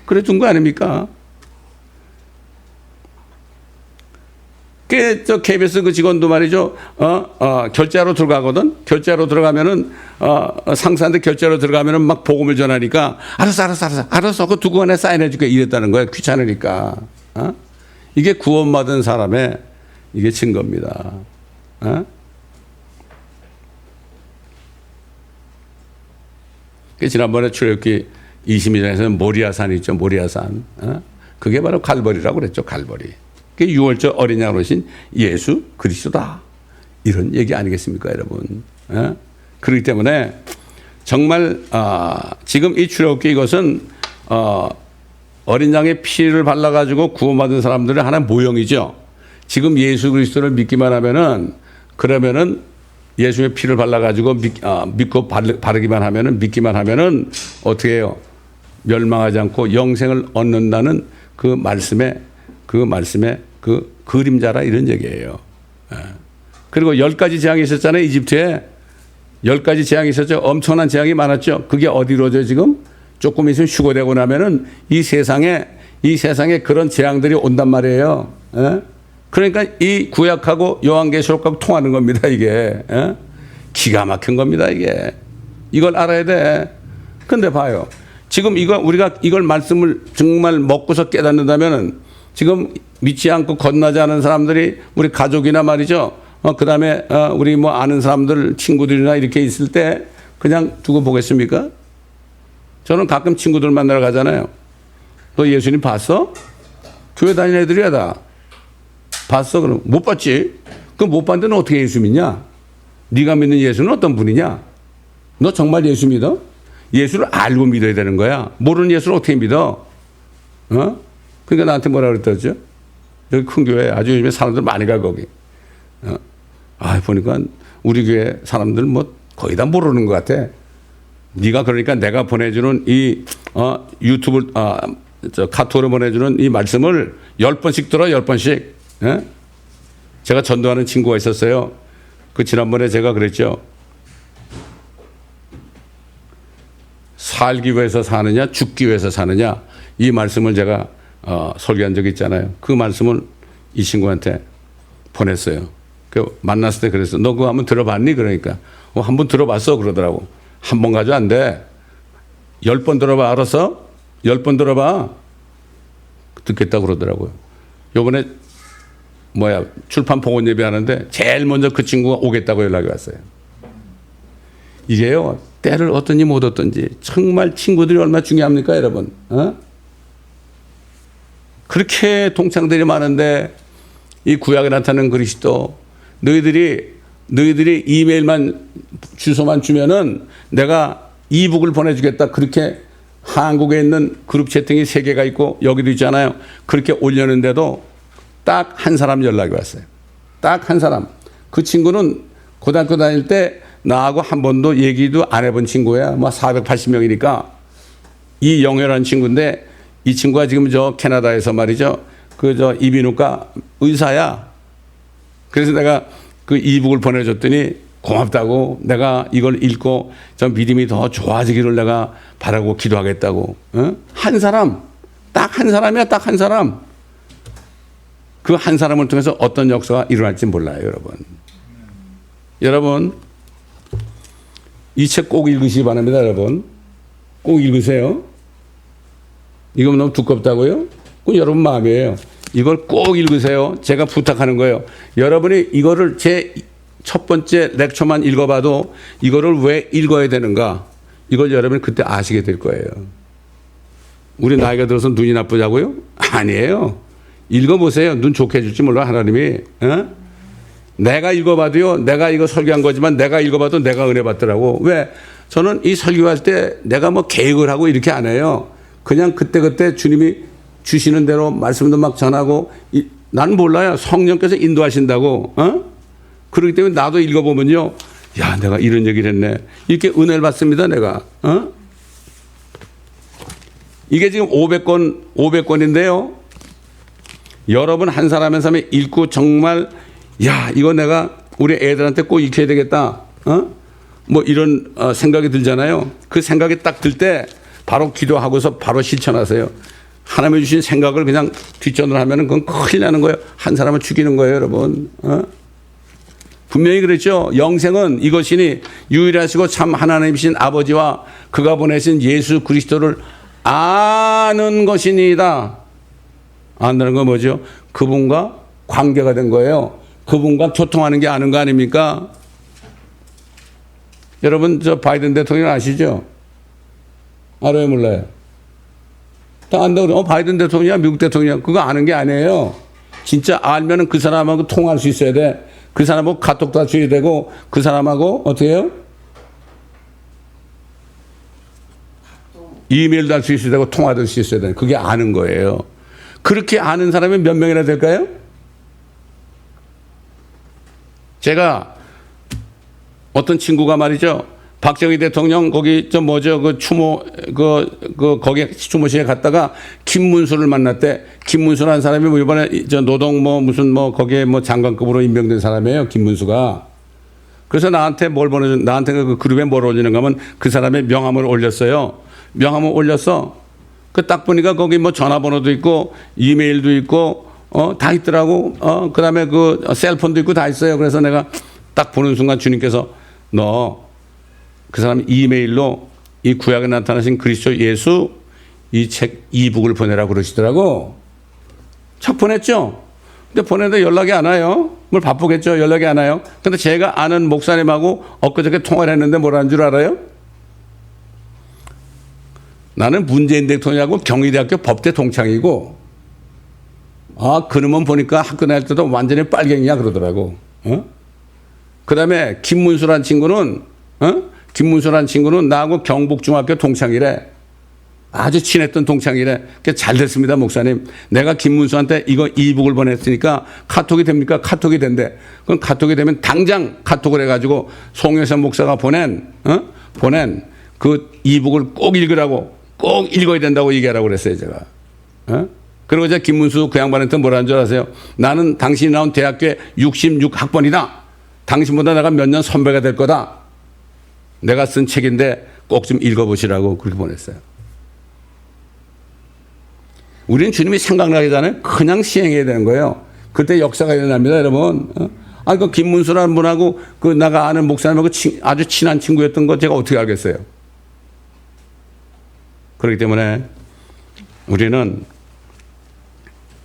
그래 둔 거 아닙니까? 저 KBS 그 직원도 말이죠. 결제하러 들어가거든. 결제하러 들어가면은, 상사한테 결제하러 들어가면은 막 복음을 전하니까, 알았어. 그 두고 안에 사인해줄게. 이랬다는 거야. 귀찮으니까. 이게 구원받은 사람의 이게 증거입니다. 지난번에 출애굽기 22장에서는 모리아산 있죠. 모리아산. 그게 바로 갈보리라고 그랬죠. 갈보리. 그게 6월절 어린 양으로 오신 예수 그리스도다. 이런 얘기 아니겠습니까, 여러분? 그렇기 때문에 정말 지금 이 출애굽기 이것은 어린 양의 피를 발라가지고 구원받은 사람들의 하나의 모형이죠. 지금 예수 그리스도를 믿기만 하면은 그러면은 예수의 피를 발라가지고 믿고 바르기만 하면은 믿기만 하면은 어떻게 해요? 멸망하지 않고 영생을 얻는다는 그 말씀의 그 그림자라 이런 얘기예요. 그리고 10가지 재앙이 있었잖아요. 이집트에 10가지 재앙이 있었죠. 엄청난 재앙이 많았죠. 그게 어디로죠 지금? 조금 있으면 휴거되고 나면은 이 세상에 그런 재앙들이 온단 말이에요. 그러니까 이 구약하고 요한계시록하고 통하는 겁니다, 이게. 기가 막힌 겁니다, 이게. 이걸 알아야 돼. 근데 봐요. 지금 우리가 이걸 말씀을 정말 먹고서 깨닫는다면은 지금 믿지 않고 건너지 않은 사람들이 우리 가족이나 말이죠. 그 다음에 우리 뭐 아는 사람들, 친구들이나 이렇게 있을 때 그냥 두고 보겠습니까? 저는 가끔 친구들 만나러 가잖아요. 너 예수님 봤어? 교회 다니는 애들이야, 다. 봤어? 그럼 못 봤지? 그럼 못 봤는데 너 어떻게 예수 믿냐? 네가 믿는 예수는 어떤 분이냐? 너 정말 예수 믿어? 예수를 알고 믿어야 되는 거야. 모르는 예수를 어떻게 믿어? 그러니까 나한테 뭐라 그랬더죠? 여기 큰 교회 아주 요즘에 사람들 많이 가 거기. 보니까 우리 교회 사람들 뭐 거의 다 모르는 것 같아. 네가 그러니까 내가 보내주는 이 유튜브 카톡으로 보내주는 이 말씀을 10번씩 들어 10번씩. 예? 제가 전도하는 친구가 있었어요. 그 지난번에 제가 그랬죠. 살기 위해서 사느냐 죽기 위해서 사느냐 이 말씀을 제가 설교한 적이 있잖아요. 그 말씀을 이 친구한테 보냈어요. 그 만났을 때 그랬어. 너 그거 한번 들어봤니? 그러니까 한번 들어봤어 그러더라고. 한 번 가지고 안 돼. 10번 들어봐. 알았어? 10번 들어봐. 듣겠다고 그러더라고요. 요번에 출판 봉헌 예배 하는데 제일 먼저 그 친구가 오겠다고 연락이 왔어요. 이게요, 때를 얻든지 못 얻든지 정말 친구들이 얼마나 중요합니까, 여러분? 그렇게 동창들이 많은데 이 구약에 나타나는 그리스도 너희들이 이메일만 주소만 주면은 내가 이북을 보내주겠다. 그렇게 한국에 있는 그룹 채팅이 3개가 있고 여기도 있잖아요. 그렇게 올렸는데도 딱 한 사람 연락이 왔어요. 딱 한 사람. 그 친구는 고등학교 다닐 때 나하고 한 번도 얘기도 안 해본 친구야. 480명이니까 이영애라는 친구인데 이 친구가 지금 캐나다에서 말이죠. 이비인후과 의사야. 그래서 내가 그 이북을 보내줬더니 고맙다고 내가 이걸 읽고 좀 믿음이 더 좋아지기를 내가 바라고 기도하겠다고. 한 사람. 딱 한 사람이야. 딱 한 사람. 그 한 사람을 통해서 어떤 역사가 일어날지 몰라요, 여러분. 여러분, 이 책 꼭 읽으시기 바랍니다, 여러분. 꼭 읽으세요. 이거 너무 두껍다고요? 그건 여러분 마음이에요. 이걸 꼭 읽으세요. 제가 부탁하는 거예요. 여러분이 이거를 제 첫 번째 렉처만 읽어봐도 이거를 왜 읽어야 되는가? 이걸 여러분이 그때 아시게 될 거예요. 우리 나이가 들어서 눈이 나쁘자고요? 아니에요. 읽어보세요. 눈 좋게 해줄지 몰라, 하나님이. 내가 읽어봐도요, 내가 이거 설교한 거지만 내가 읽어봐도 내가 은혜 받더라고. 왜? 저는 이 설교할 때 내가 계획을 하고 이렇게 안 해요. 그냥 그때그때 주님이 주시는 대로 말씀도 막 전하고, 나는 몰라요. 성령께서 인도하신다고. 그렇기 때문에 나도 읽어보면요, 야, 내가 이런 얘기를 했네. 이렇게 은혜를 받습니다, 내가. 이게 지금 500권인데요. 여러분 한 사람 한 사람이 읽고 정말, 야, 이거 내가 우리 애들한테 꼭 익혀야 되겠다. 이런 생각이 들잖아요. 그 생각이 딱 들 때 바로 기도하고서 바로 실천하세요. 하나님이 주신 생각을 그냥 뒷전으로 하면은 그건 큰일 나는 거예요. 한 사람을 죽이는 거예요, 여러분. 분명히 그랬죠. 영생은 이것이니 유일하시고 참 하나님이신 아버지와 그가 보내신 예수 그리스도를 아는 것이니이다. 안다는 건 뭐죠? 그분과 관계가 된 거예요. 그분과 교통하는 게 아는 거 아닙니까? 여러분, 바이든 대통령 아시죠? 알아요, 몰라요? 다 안다고 그래요. 바이든 대통령이야, 미국 대통령이야. 그거 아는 게 아니에요. 진짜 알면은 그 사람하고 통화할 수 있어야 돼. 그 사람하고 카톡도 할 수 있어야 되고, 그 사람하고 어떻게 해요? 이메일도 할 수 있어야 되고, 통화도 할 수 있어야 돼. 그게 아는 거예요. 그렇게 아는 사람이 몇 명이나 될까요? 제가 어떤 친구가 말이죠. 박정희 대통령 거기 추모 거기 추모식에 갔다가 김문수를 만났대. 김문수라는 사람이 이번에 노동 거기에 장관급으로 임명된 사람이에요. 김문수가. 그래서 나한테 나한테 그 그룹에 뭘 올리는가 하면 그 사람의 명함을 올렸어요. 명함을 올렸어. 그 딱 보니까 거기 전화번호도 있고 이메일도 있고 다 있더라고. 그다음에 그 셀폰도 있고 다 있어요. 그래서 내가 딱 보는 순간 주님께서 너 그 사람 이메일로 이 구약에 나타나신 그리스도 예수 이 책 이북을 보내라고 그러시더라고. 책 보냈죠. 근데 보냈는데 연락이 안 와요. 뭘 바쁘겠죠. 연락이 안 와요. 근데 제가 아는 목사님하고 엊그저께 통화를 했는데 뭐라는 줄 알아요? 나는 문재인 대통령하고 경희대학교 법대 동창이고, 그놈은 보니까 학교 다닐 때도 완전히 빨갱이야 그러더라고. 그 다음에 김문수란 친구는 나하고 경북중학교 동창이래. 아주 친했던 동창이래. 잘 됐습니다, 목사님. 내가 김문수한테 이거 이북을 보냈으니까 카톡이 됩니까? 카톡이 된대. 그럼 카톡이 되면 당장 카톡을 해가지고 송혜선 목사가 보낸 그 이북을 꼭 읽으라고, 꼭 읽어야 된다고 얘기하라고 그랬어요, 제가. 그리고 제가 김문수 그 양반한테 뭐라는 줄 아세요? 나는 당신이 나온 대학교에 66학번이다. 당신보다 내가 몇 년 선배가 될 거다. 내가 쓴 책인데 꼭 좀 읽어보시라고 그렇게 보냈어요. 우리는 주님이 생각나기 전에 그냥 시행해야 되는 거예요. 그때 역사가 일어납니다, 여러분. 그 김문수라는 분하고 그 내가 아는 목사님하고 아주 친한 친구였던 거 제가 어떻게 알겠어요? 그렇기 때문에 우리는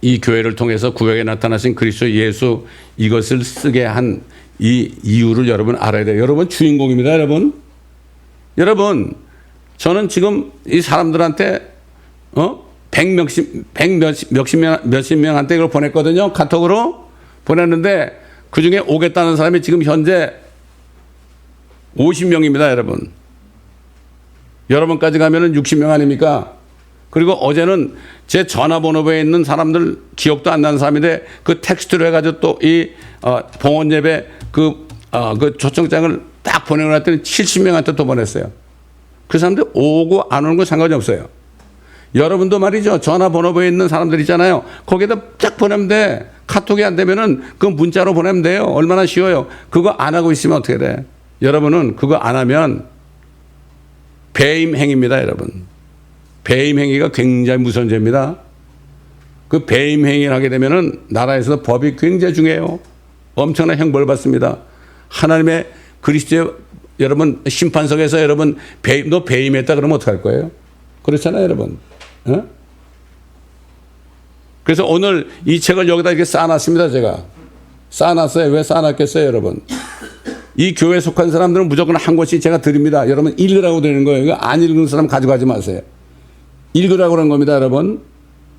이 교회를 통해서 구약에 나타나신 그리스도 예수 이것을 쓰게 한 이 이유를 여러분 알아야 돼요. 여러분 주인공입니다, 여러분. 여러분, 저는 지금 이 사람들한테 몇십 명한테 이걸 보냈거든요. 카톡으로 보냈는데 그 중에 오겠다는 사람이 지금 현재 50명입니다, 여러분. 여러분까지 가면은 60명 아닙니까? 그리고 어제는 제 전화번호부에 있는 사람들 기억도 안 나는 사람인데 그 텍스트로 해가지고 또 이 봉헌 예배 그 초청장을 딱 보내놨더니 70명한테 또 보냈어요. 그 사람들 오고 안 오는 건 상관이 없어요. 여러분도 말이죠. 전화번호부에 있는 사람들 있잖아요. 거기에다 쫙 보내면 돼. 카톡이 안 되면은 그 문자로 보내면 돼요. 얼마나 쉬워요. 그거 안 하고 있으면 어떻게 돼? 여러분은 그거 안 하면 배임 행위입니다, 여러분. 배임 행위가 굉장히 무서운 죄입니다. 그 배임 행위를 하게 되면은 나라에서 법이 굉장히 중요해요. 엄청난 형벌을 받습니다. 하나님의 그리스도의 여러분 심판석에서 여러분 너 배임했다 그러면 어떡할 거예요? 그렇잖아요, 여러분. 그래서 오늘 이 책을 여기다 이렇게 쌓아놨습니다, 제가. 쌓아놨어요. 왜 쌓아놨겠어요, 여러분? 이 교회에 속한 사람들은 무조건 한 권씩 제가 드립니다. 여러분 읽으라고 드리는 거예요. 이거 안 읽는 사람 가져가지 마세요. 읽으라고 그런 겁니다, 여러분.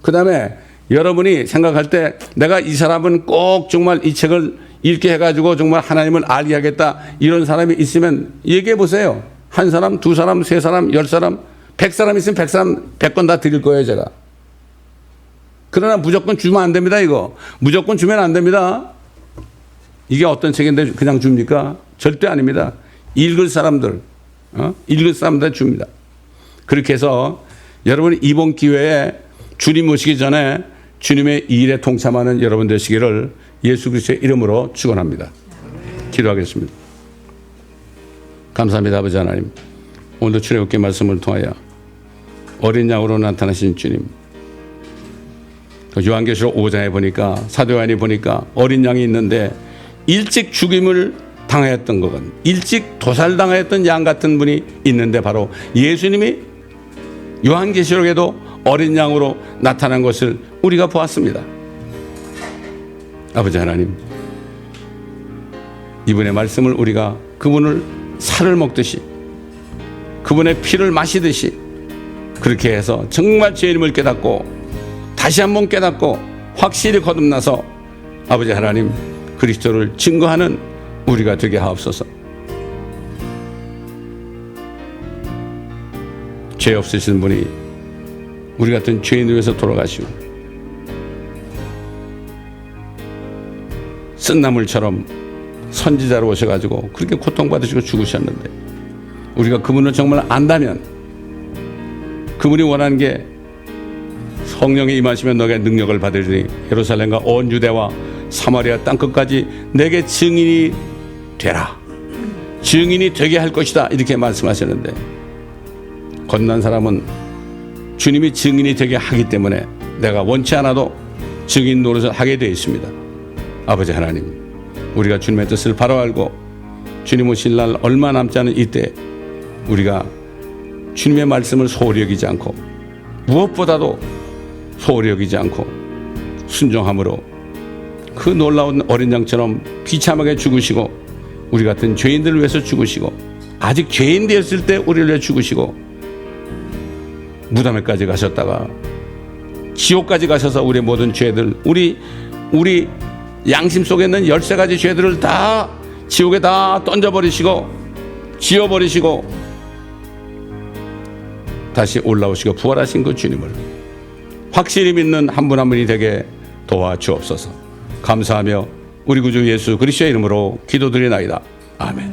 그 다음에 여러분이 생각할 때 내가 이 사람은 꼭 정말 이 책을 읽게 해가지고 정말 하나님을 알게 하겠다. 이런 사람이 있으면 얘기해 보세요. 한 사람, 두 사람, 세 사람, 10사람, 100사람 있으면 100권 다 드릴 거예요, 제가. 그러나 무조건 주면 안 됩니다, 이거. 무조건 주면 안 됩니다. 이게 어떤 책인데 그냥 줍니까? 절대 아닙니다. 읽을 사람들, 읽을 사람들 줍니다. 그렇게 해서 여러분 이번 기회에 주님 오시기 전에 주님의 일에 동참하는 여러분 되시기를 예수 그리스도의 이름으로 축원합니다. 기도하겠습니다. 감사합니다, 아버지 하나님. 오늘 출애굽기 말씀을 통하여 어린 양으로 나타나신 주님. 요한계시록 5장에 보니까 사도 요한이 보니까 어린 양이 있는데 일찍 죽임을 당하였던 것은 일찍 도살당하였던 양 같은 분이 있는데 바로 예수님이 요한계시록에도 어린 양으로 나타난 것을 우리가 보았습니다. 아버지 하나님, 이분의 말씀을 우리가 그분을 살을 먹듯이 그분의 피를 마시듯이 그렇게 해서 정말 죄인임을 깨닫고 다시 한번 깨닫고 확실히 거듭나서 아버지 하나님 그리스도를 증거하는 우리가 되게 하옵소서. 죄 없으신 분이 우리 같은 죄인을 위해서 돌아가시고 쓴나물처럼 선지자로 오셔가지고 그렇게 고통받으시고 죽으셨는데 우리가 그분을 정말 안다면 그분이 원하는 게 성령이 임하시면 너에게 능력을 받으리니 예루살렘과 온 유대와 사마리아 땅끝까지 내게 증인이 되라. 증인이 되게 할 것이다. 이렇게 말씀하셨는데 거듭난 사람은 주님이 증인이 되게 하기 때문에 내가 원치 않아도 증인 노릇을 하게 되어 있습니다. 아버지 하나님, 우리가 주님의 뜻을 바로 알고 주님 오실 날 얼마 남지 않은 이때 우리가 주님의 말씀을 소홀히 여기지 않고 무엇보다도 소홀히 여기지 않고 순종함으로 그 놀라운 어린 양처럼 비참하게 죽으시고 우리 같은 죄인들을 위해서 죽으시고 아직 죄인 되었을 때 우리를 위해 죽으시고 무덤에까지 가셨다가 지옥까지 가셔서 우리의 모든 죄들 우리 양심 속에 있는 13가지 죄들을 다 지옥에 다 던져버리시고 지워버리시고 다시 올라오시고 부활하신 그 주님을 확실히 믿는 한 분 한 분이 되게 도와주옵소서. 감사하며 우리 구주 예수 그리스도의 이름으로 기도드리나이다. 아멘.